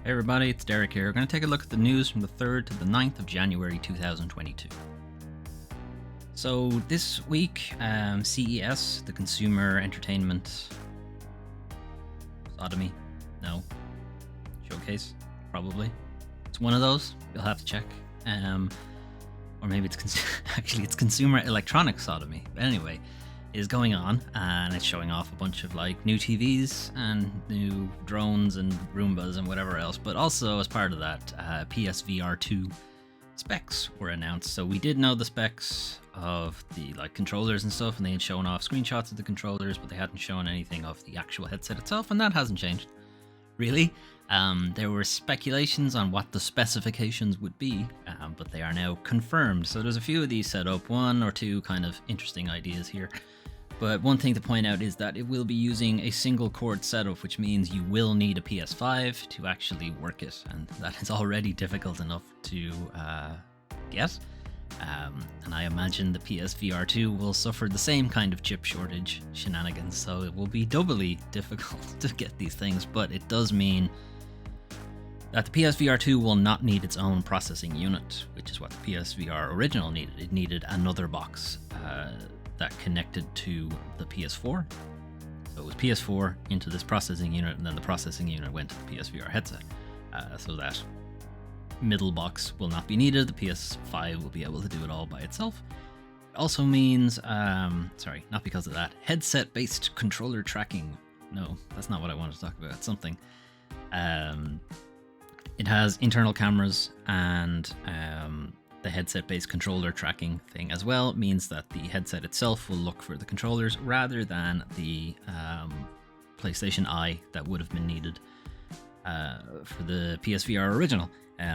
Hey everybody, it's Derek here. We're going to take a look at the news from the 3rd to the 9th of January 2022. So this week, CES, the Consumer Entertainment Sodomy? No. Showcase? Probably. It's one of those. You'll have to check. Or maybe it's actually it's Consumer Electronics Sodomy. But anyway, is going on, and it's showing off a bunch of like new TVs and new drones and Roombas and whatever else. But also as part of that, PSVR2 specs were announced. So we did know the specs of the like controllers and stuff, and they had shown off screenshots of the controllers, but they hadn't shown anything of the actual headset itself, and that hasn't changed really. There were speculations on what the specifications would be, but they are now confirmed. So there's a few of these set up, one or two kind of interesting ideas here. But one thing to point out is that it will be using a single cord setup, which means you will need a PS5 to actually work it, and that is already difficult enough to get. And I imagine the PSVR2 will suffer the same kind of chip shortage shenanigans, so it will be doubly difficult to get these things. But it does mean that the PSVR2 will not need its own processing unit, which is what the PSVR original needed. It needed another box that connected to the PS4. So it was PS4 into this processing unit, and then the processing unit went to the PSVR headset. So that middle box will not be needed. The PS5 will be able to do it all by itself. It also means, sorry, not because of that, headset-based controller tracking. No, that's not what I wanted to talk about. It's something. It has internal cameras, and the headset-based controller tracking thing as well means that the headset itself will look for the controllers rather than the PlayStation Eye that would have been needed for the PSVR original.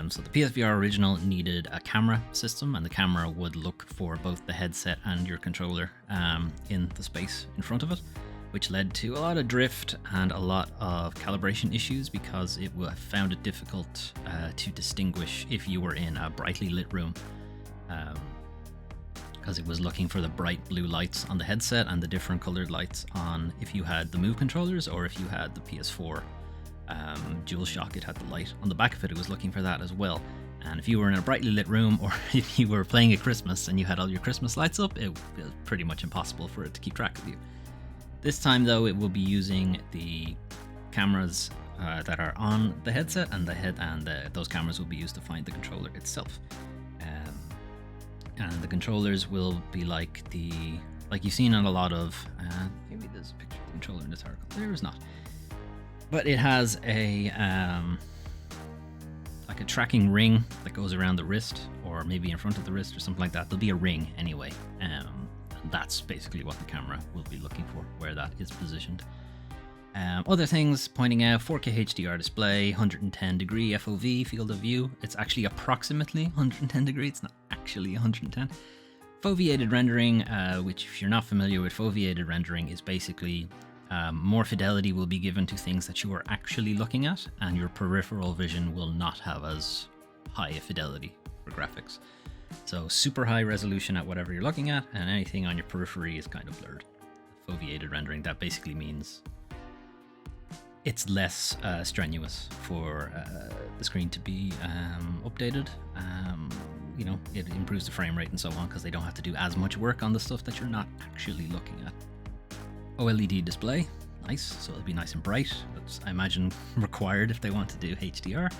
So the PSVR original needed a camera system, and the camera would look for both the headset and your controller in the space in front of it, which led to a lot of drift and a lot of calibration issues because it found it difficult to distinguish if you were in a brightly lit room, because it was looking for the bright blue lights on the headset and the different colored lights on if you had the Move controllers or if you had the PS4 DualShock. It had the light on the back of it. It was looking for that as well. And if you were in a brightly lit room, or if you were playing at Christmas and you had all your Christmas lights up, it was pretty much impossible for it to keep track of you. This time, though, it will be using the cameras that are on the headset, and those cameras will be used to find the controller itself. And the controllers will be like you've seen on a lot of. Maybe there's a picture of the controller in this article. There is not, but it has a like a tracking ring that goes around the wrist, or maybe in front of the wrist, or something like that. There'll be a ring anyway. That's basically what the camera will be looking for, where that is positioned. Other things pointing out: 4K HDR display, 110 degree FOV field of view. It's actually approximately 110 degrees. It's not actually 110. Foveated rendering, which if you're not familiar with, foveated rendering is basically more fidelity will be given to things that you are actually looking at, and your peripheral vision will not have as high a fidelity for graphics. So super high resolution at whatever you're looking at, and anything on your periphery is kind of blurred. Foveated rendering, that basically means it's less strenuous for the screen to be updated. It improves the frame rate and so on, because they don't have to do as much work on the stuff that you're not actually looking at. OLED display, nice, so it'll be nice and bright. That's, I imagine, required if they want to do HDR.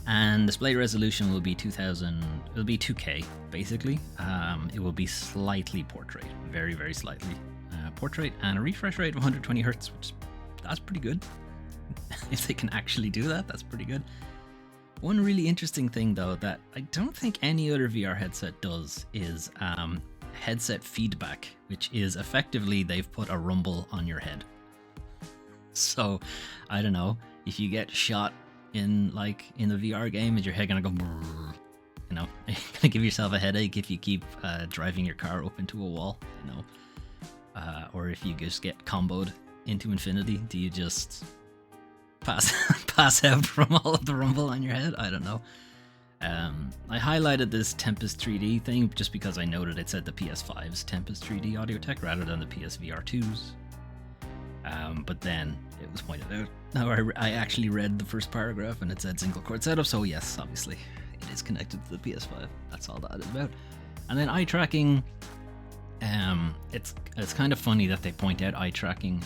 And display resolution will be 2000. It'll be 2K basically. It will be slightly portrait, very very slightly portrait, and a refresh rate of 120 hertz, which that's pretty good. If they can actually do that, that's pretty good. One really interesting thing though that I don't think any other VR headset does is headset feedback, which is effectively they've put a rumble on your head. So I don't know, if you get shot in the VR game, is your head gonna go brrr, you're gonna give yourself a headache if you keep driving your car up into a wall, or if you just get comboed into infinity, do you just pass out from all of the rumble on your head? I don't know. I highlighted this Tempest 3D thing just because I noted it said the PS5's Tempest 3D audio tech rather than the PSVR2's. But then it was pointed out. Now I actually read the first paragraph and it said single cord setup, so yes, obviously it is connected to the PS5. That's all that is about. And then eye tracking. It's kind of funny that they point out eye tracking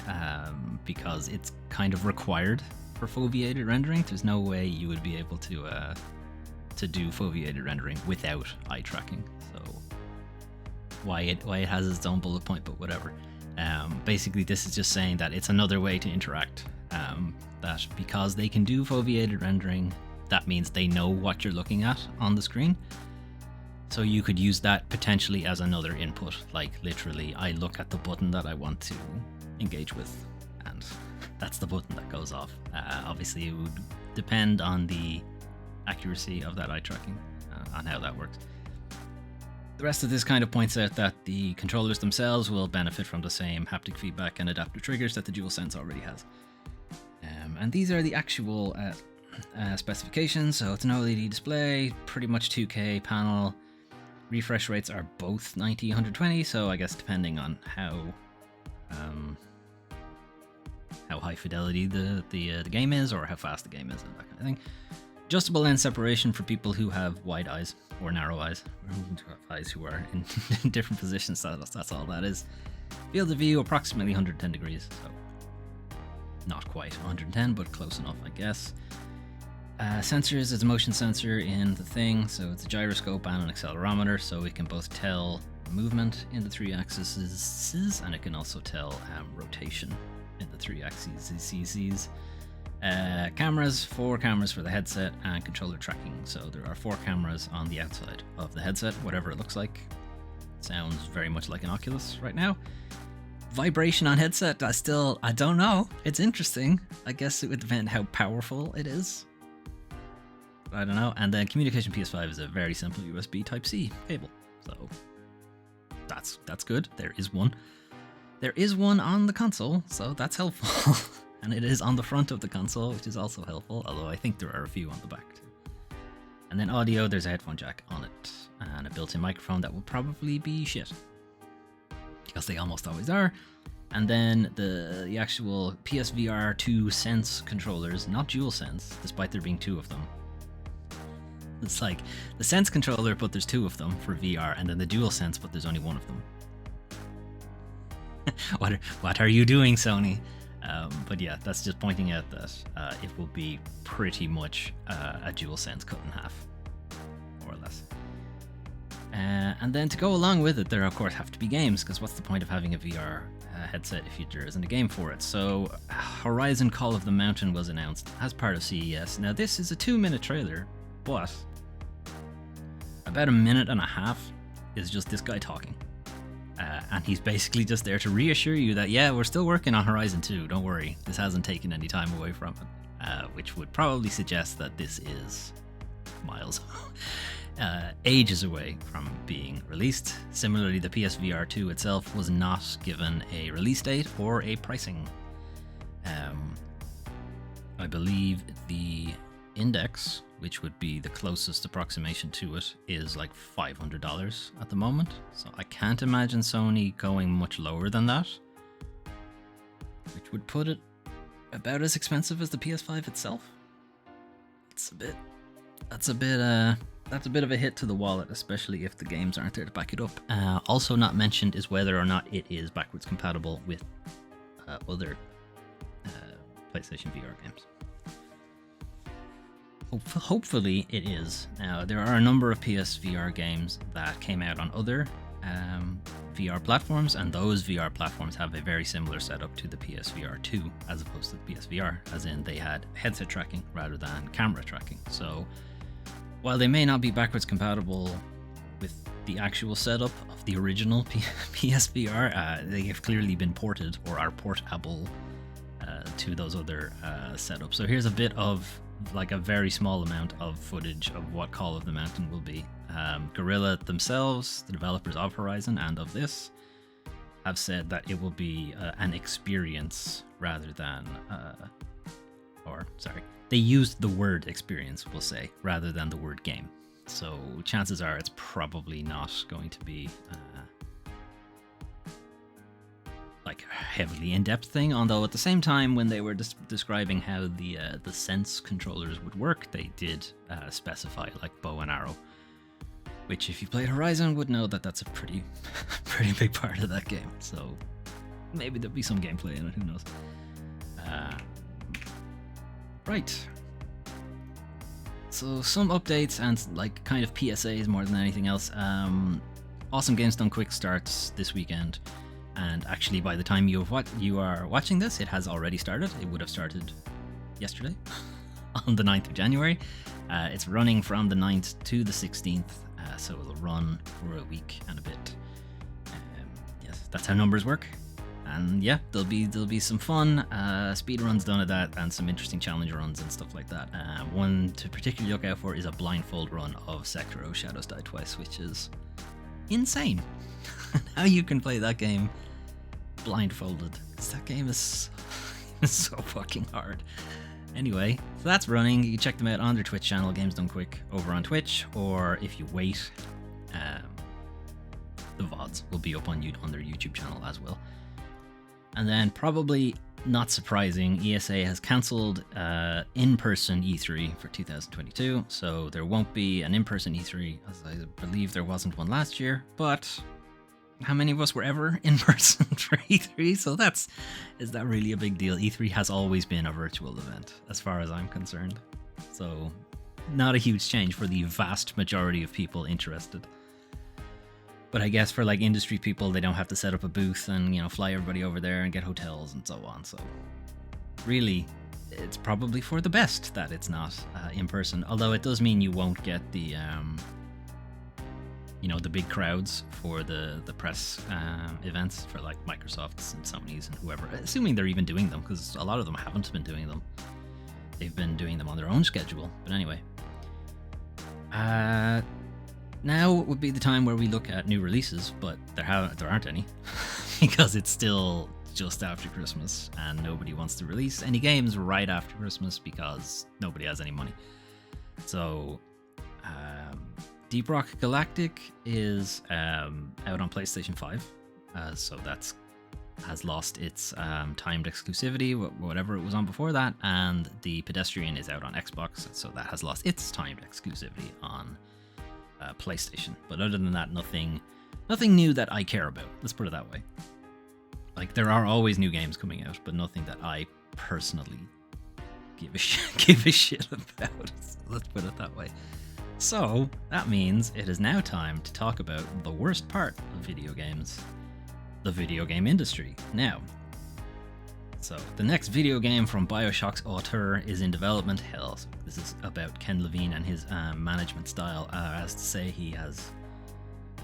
because it's kind of required for foveated rendering. There's no way you would be able to do foveated rendering without eye tracking. So why it has its own bullet point, but whatever. Basically, this is just saying that it's another way to interact. That because they can do foveated rendering, that means they know what you're looking at on the screen. So you could use that potentially as another input, like literally I look at the button that I want to engage with, and that's the button that goes off. Obviously, it would depend on the accuracy of that eye tracking, on how that works. The rest of this kind of points out that the controllers themselves will benefit from the same haptic feedback and adaptive triggers that the DualSense already has. And these are the actual specifications. So it's an OLED display, pretty much 2K panel. Refresh rates are both 90, 120, so I guess depending on how high fidelity the game is, or how fast the game is, and that kind of thing. Adjustable lens separation for people who have wide eyes or narrow eyes, or who have eyes who are in different positions. That's all that is. Field of view approximately 110 degrees, so not quite 110, but close enough, I guess. Sensors, it's a motion sensor in the thing, so it's a gyroscope and an accelerometer, so it can both tell movement in the 3 axes, and it can also tell rotation in the 3 axes. Cameras, 4 cameras for the headset, and controller tracking. So there are 4 cameras on the outside of the headset, whatever it looks like. Sounds very much like an Oculus right now. Vibration on headset, I don't know. It's interesting. I guess it would depend how powerful it is. I don't know. And then communication PS5 is a very simple USB Type-C cable. So that's good. There is one. There is one on the console, so that's helpful. And it is on the front of the console, which is also helpful, although I think there are a few on the back too. And then audio, there's a headphone jack on it, and a built-in microphone that will probably be shit, because they almost always are. And then the actual PSVR2 Sense controllers, not DualSense, despite there being 2 of them. It's like the Sense controller, but there's 2 of them for VR, and then the DualSense, but there's only 1 of them. What are you doing, Sony? But yeah, that's just pointing out that it will be pretty much a DualSense cut in half, more or less. And then to go along with it, there of course have to be games, because what's the point of having a VR headset if there isn't a game for it? So Horizon Call of the Mountain was announced as part of CES. Now this is a 2-minute trailer, but about 1.5 minutes is just this guy talking. And he's basically just there to reassure you that, yeah, we're still working on Horizon 2, don't worry, this hasn't taken any time away from it, which would probably suggest that this is miles, ages away from being released. Similarly, the PSVR2 itself was not given a release date or a pricing. I believe the Index, which would be the closest approximation to it, is like $500 at the moment. So I can't imagine Sony going much lower than that, which would put it about as expensive as the PS5 itself. That's a bit of a hit to the wallet, especially if the games aren't there to back it up. Also not mentioned is whether or not it is backwards compatible with other PlayStation VR games. Hopefully it is. Now, there are a number of PSVR games that came out on other VR platforms, and those VR platforms have a very similar setup to the PSVR2 as opposed to the PSVR, as in they had headset tracking rather than camera tracking. So while they may not be backwards compatible with the actual setup of the original PSVR, they have clearly been ported or are portable to those other setups. So here's a bit of like a very small amount of footage of what Call of the Mountain will be. Guerrilla themselves, the developers of Horizon and of this, have said that it will be an experience rather than they used the word experience, we'll say, rather than the word game. So chances are it's probably not going to be like heavily in-depth thing. Although at the same time, when they were describing how the Sense controllers would work, they did specify like bow and arrow, which if you played Horizon would know that that's a pretty big part of that game. So maybe there'll be some gameplay in it. Who knows? Right. So some updates and like kind of PSAs more than anything else. Awesome Games Done Quick starts this weekend, and actually by the time you are watching this, it has already started. It would have started yesterday on the 9th of January. It's running from the 9th to the 16th, so it'll run for a week and a bit. Yes, that's how numbers work. And yeah, there'll be some fun speed runs done at that, and some interesting challenge runs and stuff like that. One to particularly look out for is a blindfold run of Sekiro Shadows Die Twice, which is insane. How you can play that game blindfolded, because that game is so fucking hard. Anyway, so that's running. You can check them out on their Twitch channel, Games Done Quick, over on Twitch, or if you wait, the VODs will be up on their YouTube channel as well. And then, probably not surprising, ESA has cancelled in-person E3 for 2022, so there won't be an in-person E3, as I believe there wasn't one last year, but how many of us were ever in person for E3? So is that really a big deal? E3 has always been a virtual event, as far as I'm concerned. So, not a huge change for the vast majority of people interested. But I guess for like industry people, they don't have to set up a booth and, you know, fly everybody over there and get hotels and so on. So really, it's probably for the best that it's not in person. Although it does mean you won't get the, you know, the big crowds for the press events for like Microsoft's and Sony's and whoever. Assuming they're even doing them, because a lot of them haven't been doing them. They've been doing them on their own schedule. But anyway. Now would be the time where we look at new releases, but there aren't any because it's still just after Christmas and nobody wants to release any games right after Christmas because nobody has any money. So Deep Rock Galactic is out on PlayStation 5, so has lost its timed exclusivity, whatever it was on before that, and the Pedestrian is out on Xbox, so that has lost its timed exclusivity on PlayStation. But other than that, nothing new that I care about. Let's put it that way. Like, there are always new games coming out, but nothing that I personally give a shit about. So let's put it that way. So that means it is now time to talk about the worst part of video games, the video game industry. Now, so the next video game from BioShock's auteur is in development. Hell, so this is about Ken Levine and his management style. As to say, he has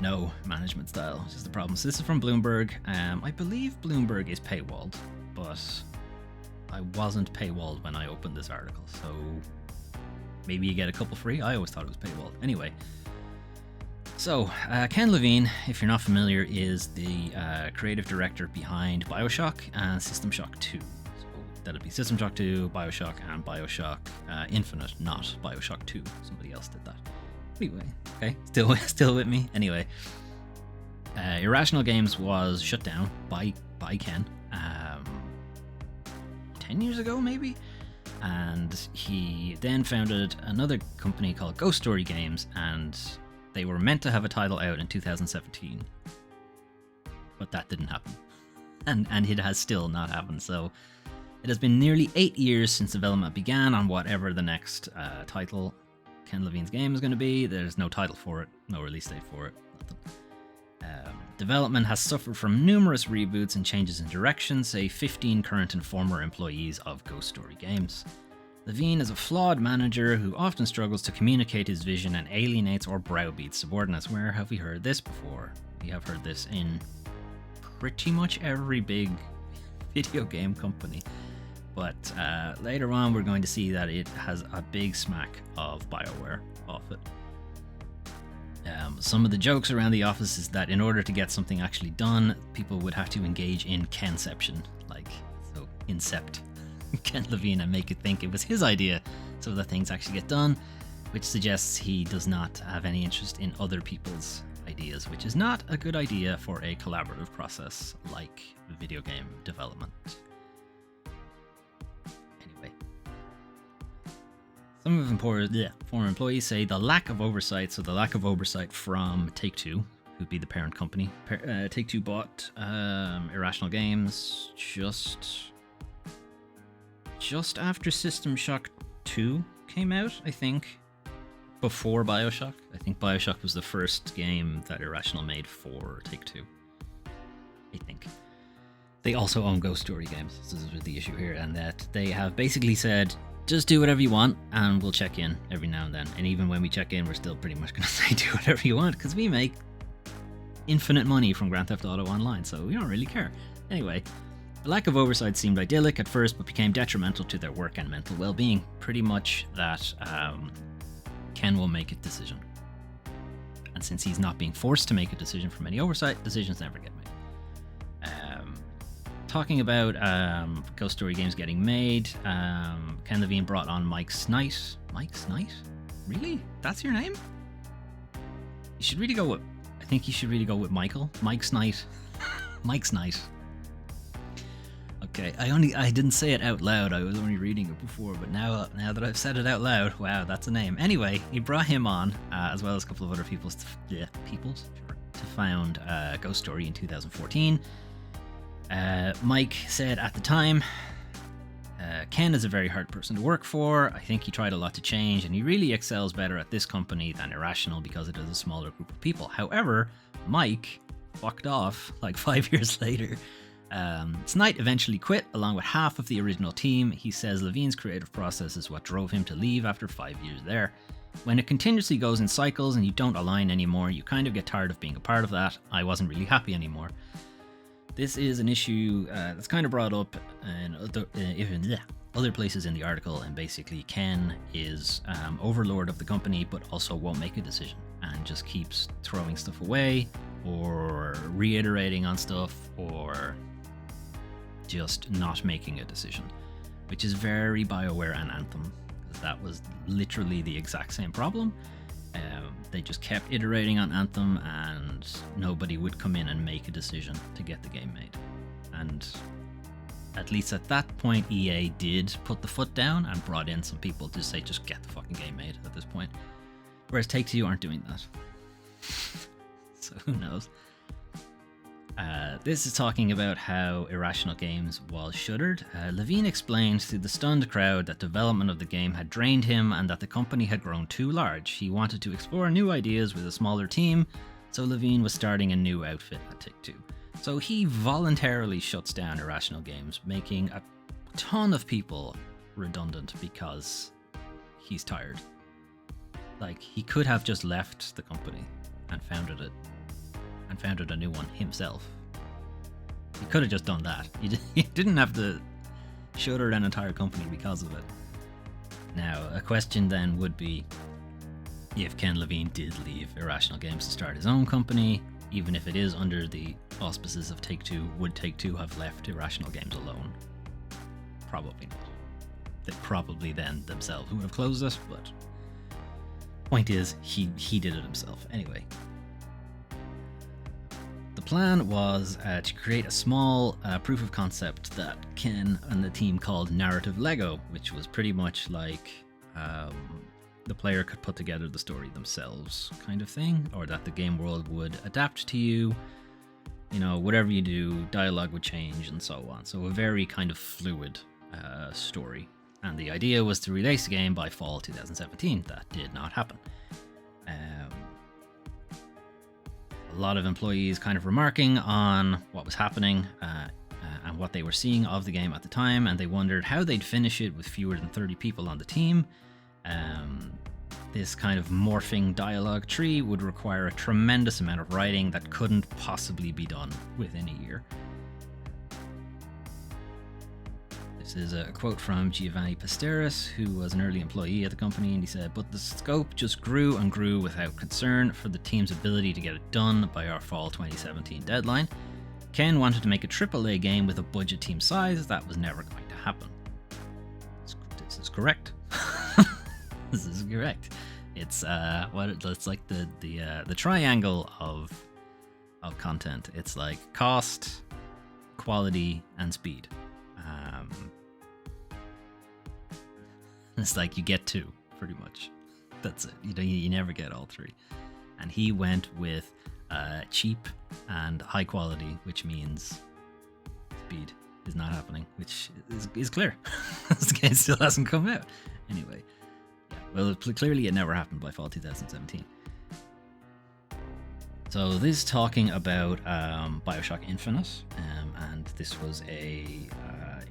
no management style, which is the problem. So this is from Bloomberg. I believe Bloomberg is paywalled, but I wasn't paywalled when I opened this article, so maybe you get a couple free. I always thought it was paywalled. Anyway. So, Ken Levine, if you're not familiar, is the creative director behind BioShock and System Shock 2. So that'd be System Shock 2, BioShock, and BioShock Infinite, not BioShock 2. Somebody else did that. Anyway, okay, still with me? Anyway, Irrational Games was shut down by Ken 10 years ago, maybe? And he then founded another company called Ghost Story Games, and they were meant to have a title out in 2017, but that didn't happen, and it has still not happened. So it has been nearly 8 years since development began on whatever the next title Ken Levine's game is going to be. There's no title for it, no release date for it, nothing. Development has suffered from numerous reboots and changes in direction, say 15 current and former employees of Ghost Story Games. Levine is a flawed manager who often struggles to communicate his vision and alienates or browbeats subordinates. Where have we heard this before? We have heard this in pretty much every big video game company. But later on, we're going to see that it has a big smack of BioWare off it. Some of the jokes around the office is that in order to get something actually done, people would have to engage in Kenception, like, so incept Ken Levine and make it think it was his idea so that things actually get done, which suggests he does not have any interest in other people's ideas, which is not a good idea for a collaborative process like video game development. Anyway, some of former employees say the lack of oversight, so the lack of oversight from Take-Two, who'd be the parent company. Take-Two bought Irrational Games just after System Shock 2 came out, I think. Before Bioshock. I think Bioshock was the first game that Irrational made for Take-Two. I think. They also own Ghost Story Games. This is the issue here, and that they have basically said, just do whatever you want, and we'll check in every now and then. And even when we check in, we're still pretty much going to say do whatever you want, because we make infinite money from Grand Theft Auto Online, so we don't really care. Anyway, the lack of oversight seemed idyllic at first, but became detrimental to their work and mental well-being. Pretty much that Ken will make a decision. And since he's not being forced to make a decision from any oversight, decisions never get made. Talking about Ghost Story games getting made, Ken Levine brought on Mike Snight. Mike Snight? Really? That's your name? You should really go with... I think you should really go with Michael. Mike Snight. Mike Snight. Okay, I didn't say it out loud. I was only reading it before, but now that I've said it out loud, wow, that's a name. Anyway, he brought him on, as well as a couple of other people to found Ghost Story in 2014. Mike said at the time, Ken is a very hard person to work for. I think he tried a lot to change, and he really excels better at this company than Irrational because it is a smaller group of people. However, Mike fucked off like 5 years later. Snight eventually quit along with half of the original team. He says Levine's creative process is what drove him to leave after 5 years there. When it continuously goes in cycles and you don't align anymore, you kind of get tired of being a part of that. I wasn't really happy anymore. This is an issue that's kind of brought up in other places in the article, and basically Ken is overlord of the company but also won't make a decision and just keeps throwing stuff away or reiterating on stuff or just not making a decision, which is very BioWare and Anthem, because that was literally the exact same problem. They just kept iterating on Anthem and nobody would come in and make a decision to get the game made. And at least at that point, EA did put the foot down and brought in some people to say, just get the fucking game made at this point. Whereas Take-Two aren't doing that. So who knows? This is talking about how Irrational Games was shuttered. Levine explained to the stunned crowd that development of the game had drained him and that the company had grown too large. He wanted to explore new ideas with a smaller team, so Levine was starting a new outfit at Take-Two. So he voluntarily shuts down Irrational Games, making a ton of people redundant because he's tired. Like, he could have just left the company and founded a new one himself. He could have just done that. He didn't have to shutter an entire company because of it. Now, a question then would be, if Ken Levine did leave Irrational Games to start his own company, even if it is under the auspices of Take-Two, would Take-Two have left Irrational Games alone? Probably not. They probably then themselves would have closed it, but point is, he did it himself. Anyway. The plan was to create a small proof of concept that Ken and the team called Narrative Lego, which was pretty much like the player could put together the story themselves kind of thing, or that the game world would adapt to you. You know, whatever you do, dialogue would change and so on. So a very kind of fluid story. And the idea was to release the game by fall 2017. That did not happen. A lot of employees kind of remarking on what was happening and what they were seeing of the game at the time, and they wondered how they'd finish it with fewer than 30 people on the team. This kind of morphing dialogue tree would require a tremendous amount of writing that couldn't possibly be done within a year. This is a quote from Giovanni Pasteris, who was an early employee at the company, and he said, "But the scope just grew and grew without concern for the team's ability to get it done by our fall 2017 deadline. Ken wanted to make a AAA game with a budget team size. That was never going to happen." This is correct. This is correct. It's it's like the triangle of content. It's like cost, quality, and speed. It's like you get two, pretty much. That's it. You never get all three. And he went with cheap and high quality, which means speed is not happening, which is clear. This game still hasn't come out. Anyway, yeah. Well, clearly it never happened by fall 2017. So this is talking about Bioshock Infinite, and this was a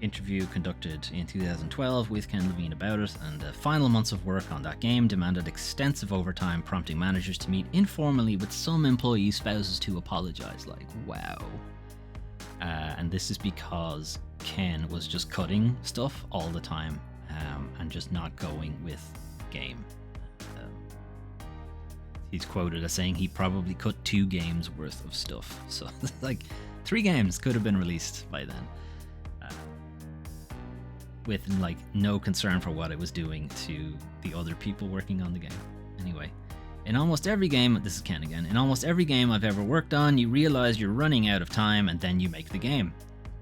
interview conducted in 2012 with Ken Levine about it, and the final months of work on that game demanded extensive overtime, prompting managers to meet informally with some employee spouses to apologize. Like, wow. And this is because Ken was just cutting stuff all the time, and just not going with the game. He's quoted as saying he probably cut 2 games worth of stuff. So, like, 3 games could have been released by then. With, like, no concern for what it was doing to the other people working on the game. Anyway, in almost every game, this is Ken again, in almost every game I've ever worked on, you realize you're running out of time and then you make the game.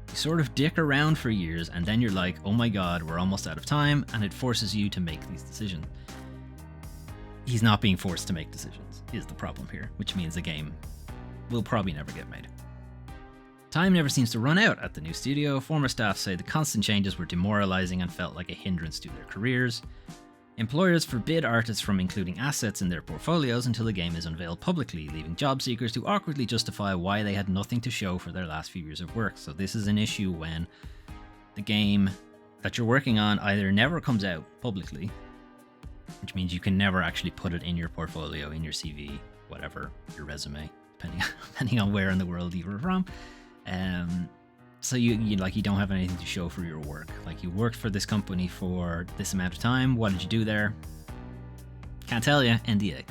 You sort of dick around for years and then you're like, oh my god, we're almost out of time, and it forces you to make these decisions. He's not being forced to make decisions, is the problem here, which means the game will probably never get made. Time never seems to run out at the new studio. Former staff say the constant changes were demoralizing and felt like a hindrance to their careers. Employers forbid artists from including assets in their portfolios until the game is unveiled publicly, leaving job seekers to awkwardly justify why they had nothing to show for their last few years of work. So this is an issue when the game that you're working on either never comes out publicly, which means you can never actually put it in your portfolio, in your CV, whatever, your resume, depending on where in the world you were from. So you don't have anything to show for your work. Like, you worked for this company for this amount of time. What did you do there? Can't tell you. NDA.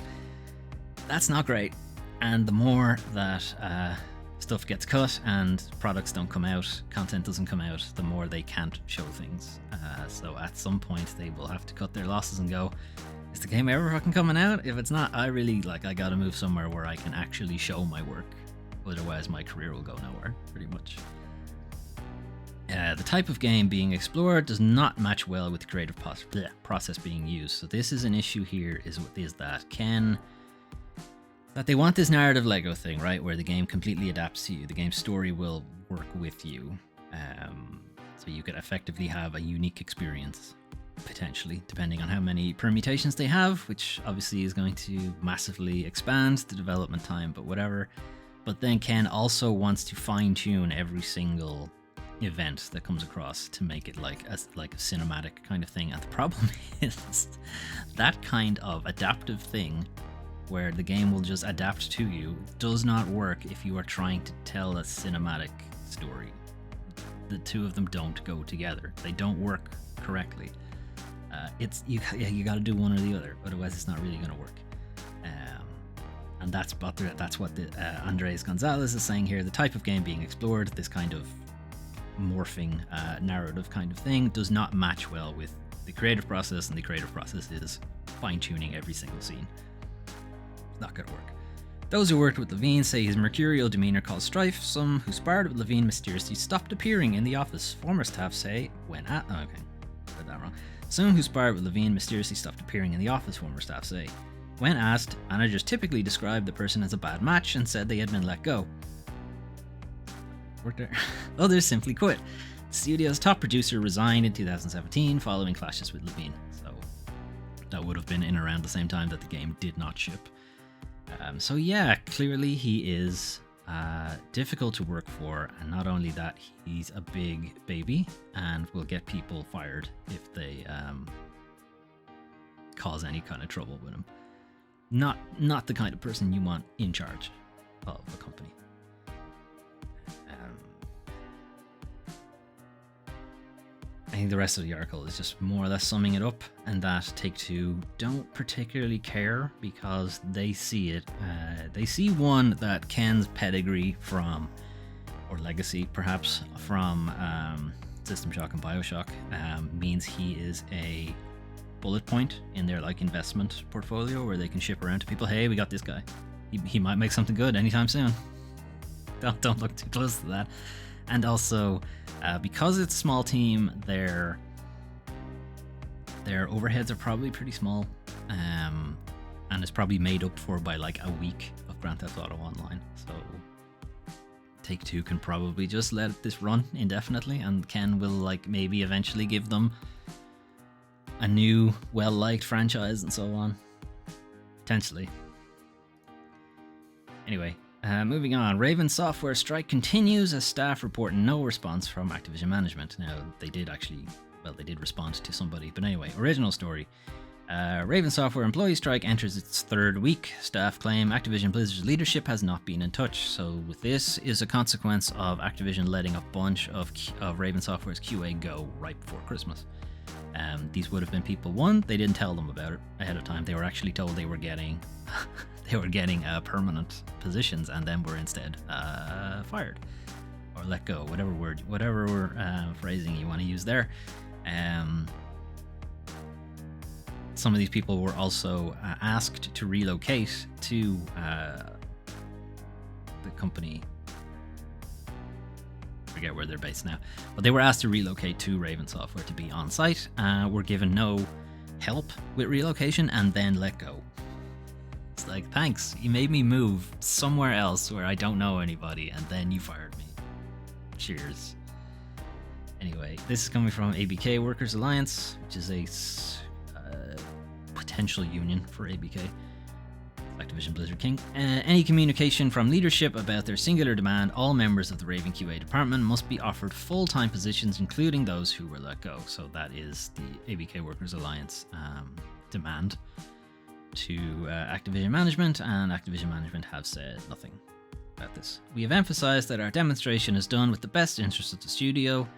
That's not great. And the more that stuff gets cut and products don't come out, content doesn't come out, the more they can't show things. So at some point they will have to cut their losses and go, is the game ever fucking coming out? If it's not, I gotta move somewhere where I can actually show my work. Otherwise my career will go nowhere, pretty much. The type of game being explored does not match well with the creative process being used. So this is an issue here, is that they want this narrative Lego thing, right? Where the game completely adapts to you. The game's story will work with you. So you could effectively have a unique experience, potentially, depending on how many permutations they have, which obviously is going to massively expand the development time, but whatever. But then Ken also wants to fine-tune every single event that comes across to make it like a cinematic kind of thing. And the problem is that kind of adaptive thing where the game will just adapt to you does not work if you are trying to tell a cinematic story. The two of them don't go together. They don't work correctly. You got to do one or the other, otherwise it's not really going to work. And that's what Andres Gonzalez is saying here. The type of game being explored, this kind of morphing narrative kind of thing, does not match well with the creative process, and the creative process is fine-tuning every single scene. It's not going to work. Those who worked with Levine say his mercurial demeanor caused strife. Some who sparred with Levine mysteriously stopped appearing in the office. Former staff say Some who sparred with Levine mysteriously stopped appearing in the office, former staff say. When asked, managers typically described the person as a bad match and said they had been let go. Worked there. Others simply quit. The studio's top producer resigned in 2017 following clashes with Levine. So that would have been in around the same time that the game did not ship. So yeah, clearly he is difficult to work for, and not only that, he's a big baby and will get people fired if they cause any kind of trouble with him. Not the kind of person you want in charge of a company. I think the rest of the article is just more or less summing it up, and that Take-Two don't particularly care because they see it. They see, one, that Ken's pedigree from, or legacy perhaps, from System Shock and Bioshock means he is a bullet point in their like investment portfolio where they can ship around to people. Hey, we got this guy. He might make something good anytime soon. Don't look too close to that. And also, because it's a small team, their overheads are probably pretty small, and it's probably made up for by like a week of Grand Theft Auto Online. So Take-Two can probably just let this run indefinitely, and Ken will like maybe eventually give them a new, well-liked franchise and so on. Potentially. Anyway, moving on. Raven Software strike continues as staff report no response from Activision management. Now, they did respond to somebody. But anyway, original story. Raven Software employee strike enters its third week. Staff claim Activision Blizzard's leadership has not been in touch. So with this is a consequence of Activision letting a bunch of Raven Software's QA go right before Christmas. These would have been people, one, they didn't tell them about it ahead of time. They were actually told they were getting permanent positions, and then were instead fired or let go, whatever phrasing you want to use there. Some of these people were also asked to relocate to the company. I forget where they're based now, but they were asked to relocate to Raven Software to be on site. Were given no help with relocation and then let go. It's like, thanks, you made me move somewhere else where I don't know anybody, and then you fired me. Cheers. Anyway, this is coming from ABK Workers Alliance, which is a potential union for ABK, Activision Blizzard King. Any communication from leadership about their singular demand, all members of the Raven QA department must be offered full-time positions, including those who were let go. So that is the ABK Workers Alliance demand to Activision management, and Activision management have said nothing about this. We have emphasized that our demonstration is done with the best interest of the studio.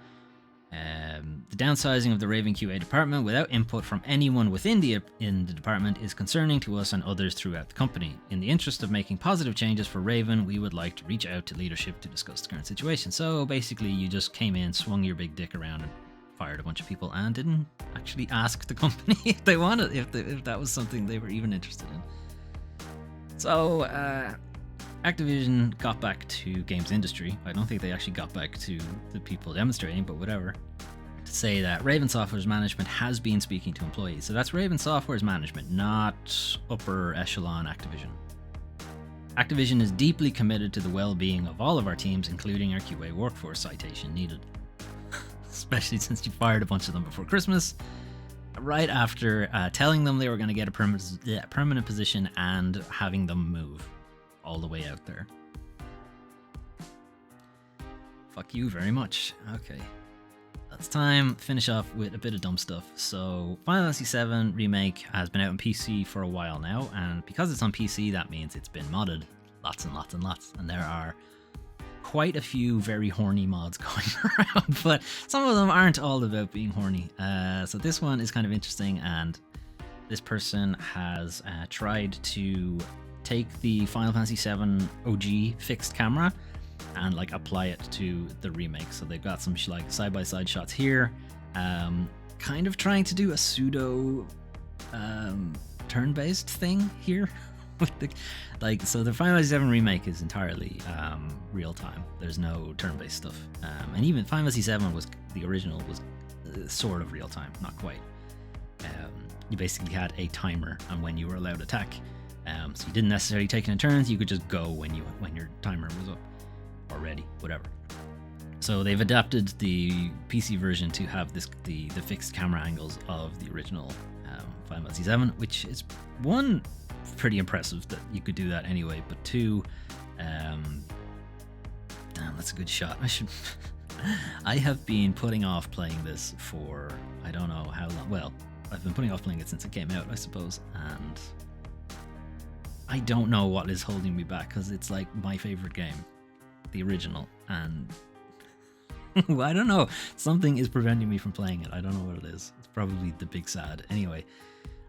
The downsizing of the Raven QA department without input from anyone within the department is concerning to us and others throughout the company. In the interest of making positive changes for Raven, we would like to reach out to leadership to discuss the current situation. So basically, you just came in, swung your big dick around, and fired a bunch of people, and didn't actually ask the company if they wanted, if that was something they were even interested in. So Activision got back to games industry. I don't think they actually got back to the people demonstrating, but whatever. To say that Raven Software's management has been speaking to employees. So that's Raven Software's management, not upper echelon Activision. Activision is deeply committed to the well-being of all of our teams, including our QA workforce, citation needed. Especially since you fired a bunch of them before Christmas, right after telling them they were going to get a permanent position and having them move all the way out there. Fuck you very much. Okay. It's time to finish off with a bit of dumb stuff. So, Final Fantasy VII Remake has been out on PC for a while now, and because it's on PC, that means it's been modded lots and lots and lots. And there are quite a few very horny mods going around, but some of them aren't all about being horny. So this one is kind of interesting, and this person has tried to take the Final Fantasy VII OG fixed camera and like apply it to the remake. So they've got some like side-by-side shots here, kind of trying to do a pseudo turn-based thing here. So the Final Fantasy VII Remake is entirely real-time. There's no turn-based stuff, and even Final Fantasy VII was the original was sort of real-time, not quite. You basically had a timer on when you were allowed to attack. So you didn't necessarily take it in turns. You could just go when your timer was up or ready, whatever. So they've adapted the PC version to have the fixed camera angles of the original Final Fantasy VII, which is one, pretty impressive that you could do that anyway, but two, damn, that's a good shot. I have been putting off playing this for I don't know how long. Well, I've been putting off playing it since it came out, I suppose, and I don't know what is holding me back, because it's like my favorite game, the original, and I don't know, something is preventing me from playing it. I don't know what it is. It's probably the big sad. Anyway,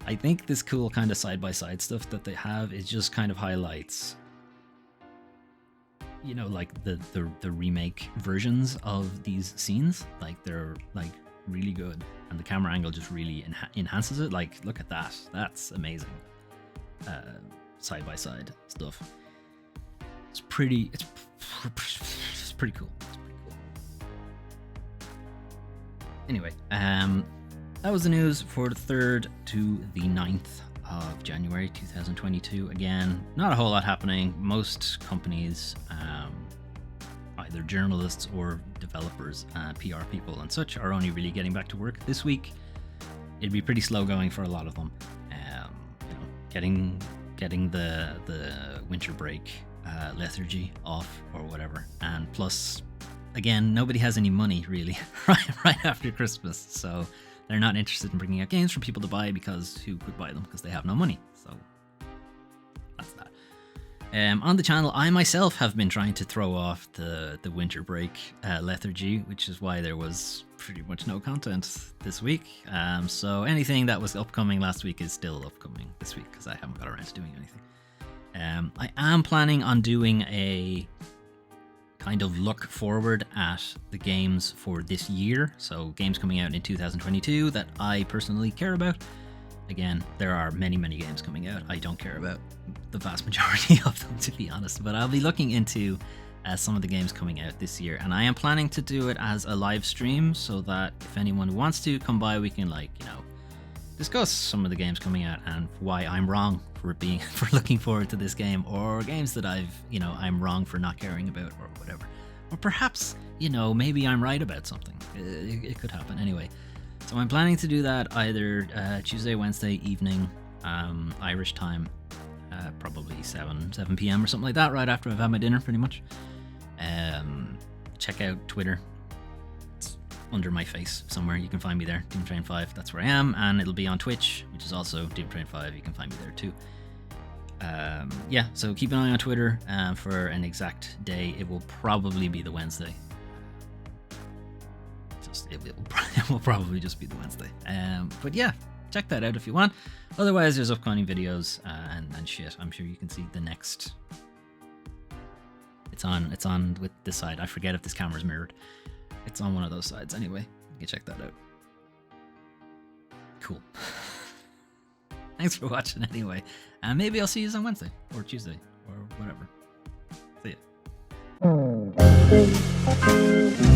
I think this cool kind of side-by-side stuff that they have is just kind of highlights, like the remake versions of these scenes. Like they're like really good, and the camera angle just really enhances it. Like, look at that. That's amazing. Side by side stuff. It's pretty cool. It's pretty cool. Anyway, that was the news for the 3rd to the 9th of January 2022. Again, not a whole lot happening. Most companies, either journalists or developers, PR people and such, are only really getting back to work this week. It'd be pretty slow going for a lot of them. Getting the winter break lethargy off or whatever, and plus, again, nobody has any money really right after Christmas, so they're not interested in bringing out games for people to buy, because who could buy them because they have no money. So that's that. On the channel, I myself have been trying to throw off the winter break lethargy, which is why there was pretty much no content this week. So anything that was upcoming last week is still upcoming this week, because I haven't got around to doing anything. I am planning on doing a kind of look forward at the games for this year. So games coming out in 2022 that I personally care about. Again, there are many games coming out. I don't care about the vast majority of them, to be honest, but I'll be looking into some of the games coming out this year, and I am planning to do it as a live stream, so that if anyone wants to come by, we can, like, discuss some of the games coming out and why I'm wrong for looking forward to this game, or games that I'm wrong for not caring about, or whatever. Or perhaps, maybe I'm right about something. It could happen. Anyway, so I'm planning to do that either Tuesday, Wednesday evening, Irish time, probably 7 p.m. or something like that, right after I've had my dinner, pretty much. Check out Twitter. It's under my face somewhere. You can find me there, DoomTrain5. That's where I am, and it'll be on Twitch, which is also DoomTrain5. You can find me there too. Yeah, so keep an eye on Twitter for an exact day. It will probably be the Wednesday. It will probably just be the Wednesday. But yeah, check that out if you want. Otherwise, there's upcoming videos and shit. I'm sure you can see the next. It's on with this side. I forget if this camera's mirrored. It's on one of those sides anyway. You can check that out. Cool. Thanks for watching anyway. And maybe I'll see you on Wednesday or Tuesday or whatever. See ya.